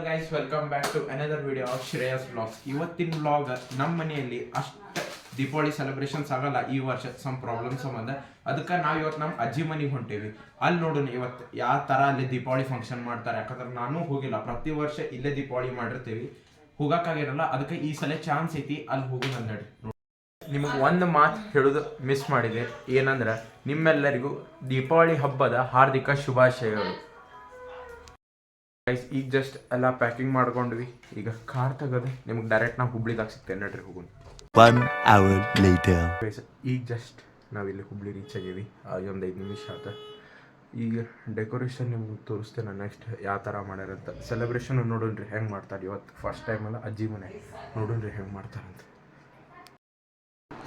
Guys welcome back to another video of Shreyas vlogs. ಇವತ್ತಿನ vlog ನಮ್ಮ ಮನೆಯಲ್ಲಿ ಅಷ್ಟು ದೀಪಾವಳಿ ಸೆಲೆಬ್ರೇಷನ್ಸ್ ಆಗಲ್ಲ ಈ ವರ್ಷ, ಸಮ್ ಪ್ರಾಬ್ಲಮ್ ಸಂಬಂಧ. ಅದಕ್ಕೆ ನಾವು ಇವತ್ತು ನಮ್ಮ ಅಜ್ಜಿ ಮನೆಗೆ ಹೊಂಟೇವಿ. ಅಲ್ಲಿ ನೋಡೋಣ ಇವತ್ತು ಯಾವ ಥರ ಅಲ್ಲಿ ದೀಪಾವಳಿ ಫಂಕ್ಷನ್ ಮಾಡ್ತಾರೆ. ಯಾಕಂದ್ರೆ ನಾನು ಹೋಗಿಲ್ಲ, ಪ್ರತಿ ವರ್ಷ ಇಲ್ಲೇ ದೀಪಾವಳಿ ಮಾಡಿರ್ತೀವಿ, ಹೋಗೋಕ್ಕಾಗಿರಲ್ಲ. ಅದಕ್ಕೆ ಈ ಸಲ ಚಾನ್ಸ್ ಐತಿ, ಅಲ್ಲಿ ಹೋಗೋಣ ಅಂದೇಳಿ. ನಿಮಗೆ ಒಂದು ಮಾತು ಹೇಳೋದು ಮಿಸ್ ಮಾಡಿದೆ, ಏನಂದ್ರೆ ನಿಮ್ಮೆಲ್ಲರಿಗೂ ದೀಪಾವಳಿ ಹಬ್ಬದ ಹಾರ್ದಿಕ ಶುಭಾಶಯಗಳು. ಗೈಸ್ ಈಗ ಜಸ್ಟ್ ಎಲ್ಲ ಪ್ಯಾಕಿಂಗ್ ಮಾಡ್ಕೊಂಡ್ವಿ, ಈಗ ಕಾರ್ ತೆಗೆದು ನಿಮ್ಗೆ ಡೈರೆಕ್ಟ್ ನಾವು ಹುಬ್ಳಿದಾಗ ಸಿಗ್ತೇವೆ. ನಡ್ರಿ ಹೋಗೋಣ. 1 hour later. ಗೈಸ್ ಈಗ ಜಸ್ಟ್ ನಾವಿಲ್ಲಿ ಹುಬ್ಳಿ ರೀಚ್ ಆಗೀವಿ, ಒಂದು 5 ನಿಮಿಷ ಆತ. ಈಗ ಡೆಕೋರೇಷನ್ ನಿಮ್ಗೆ ತೋರಿಸ್ತೇನೆ ನೆಕ್ಸ್ಟ್ ಯಾವ ಥರ ಮಾಡ್ಯಾರಂತ. ಸೆಲೆಬ್ರೇಷನ್ ನೋಡೋಣ್ರಿ ಹೆಂಗೆ ಮಾಡ್ತಾರೆ. ಇವತ್ತು ಫಸ್ಟ್ ಟೈಮ್ ಅಲ್ಲ ಅಜ್ಜಿ ಮನೆ, ನೋಡೋಣ್ರಿ ಹೆಂಗೆ ಮಾಡ್ತಾರಂತ.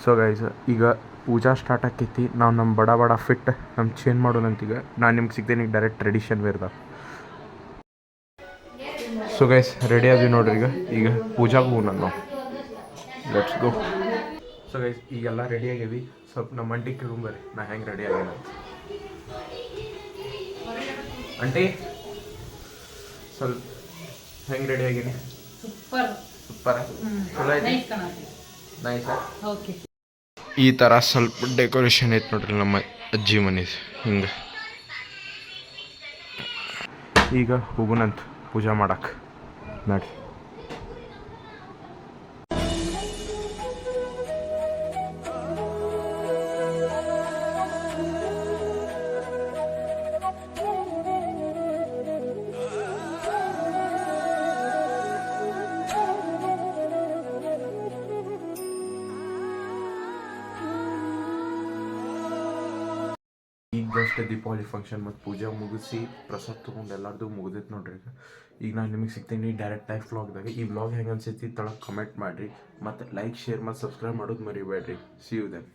ಸೊ ಗೈಸ್ ಈಗ ಪೂಜಾ ಸ್ಟಾರ್ಟ್ ಆಕೈತಿ. ನಾವು ನಮ್ಮ ಬಡ ಫಿಟ್ ನಮ್ಮ ಚೇಂಜ್ ಮಾಡೋಣಂತೀಗ. ನಾನು ನಿಮ್ಗೆ ಸಿಗ್ತೇನೆ ಈಗ ಡೈರೆಕ್ಟ್ ಟ್ರೆಡಿಷನ್ ವೇರ್ದಾಗ. ಸೊ ಗೈಸ್ ರೆಡಿ ಆದ್ವಿ ನೋಡ್ರಿ. ಈಗ ಪೂಜಾಗೆ ಹೋಗೋಣ ನಾವು. Let's go. ಸೊ ಗೈಸ್ ಈಗೆಲ್ಲ ರೆಡಿ ಆಗೀವಿ. ಸ್ವಲ್ಪ ನಮ್ಮ ಅಂಟಿ ಕೇಳ್ಕೊಂಬರ್ರಿ ನಾ ಹೆಂಗೆ ರೆಡಿ ಆಗ್ಯಾನ. ಅಂಟಿ ಸ್ವಲ್ಪ ಹೆಂಗೆ ರೆಡಿ ಆಗೀನಿ? ಸೂಪರ್ ಚಲೋ ಐತಿ, ನೈಸ್. ಈ ಥರ ಸ್ವಲ್ಪ ಡೆಕೋರೇಷನ್ ಐತೆ ನೋಡ್ರಿ ನಮ್ಮ ಅಜ್ಜಿ ಮನೇದು ಹಿಂಗೆ. ಈಗ ಹೋಗೋಣಂತ ಪೂಜಾ ಮಾಡಕ್ಕೆ, ನಡಿ. ಈಗ ಜಸ್ಟ್ ದೀಪಾವಳಿ ಫಂಕ್ಷನ್ ಮತ್ತು ಪೂಜೆ ಮುಗಿಸಿ ಪ್ರಸಾದ ತೊಗೊಂಡು ಎಲ್ಲರದು ಮುಗಿದೈತೆ ನೋಡ್ರಿ. ಈಗ ನಾನು ನಿಮಗೆ ಸಿಗ್ತೀನಿ ಡೈರೆಕ್ಟ್ ಲೈಫ್ ವ್ಲಾಗ್ದಾಗ. ಈ ವ್ಲಾಗ್ ಹೆಂಗೆ ಅನ್ಸೈತಿ ತಳಗೆ ಕಮೆಂಟ್ ಮಾಡಿರಿ, ಮತ್ತು ಲೈಕ್ ಶೇರ್ ಮತ್ತು ಸಬ್ಸ್ಕ್ರೈಬ್ ಮಾಡೋದು ಮರಿಬೇಡ್ರಿ. C you then.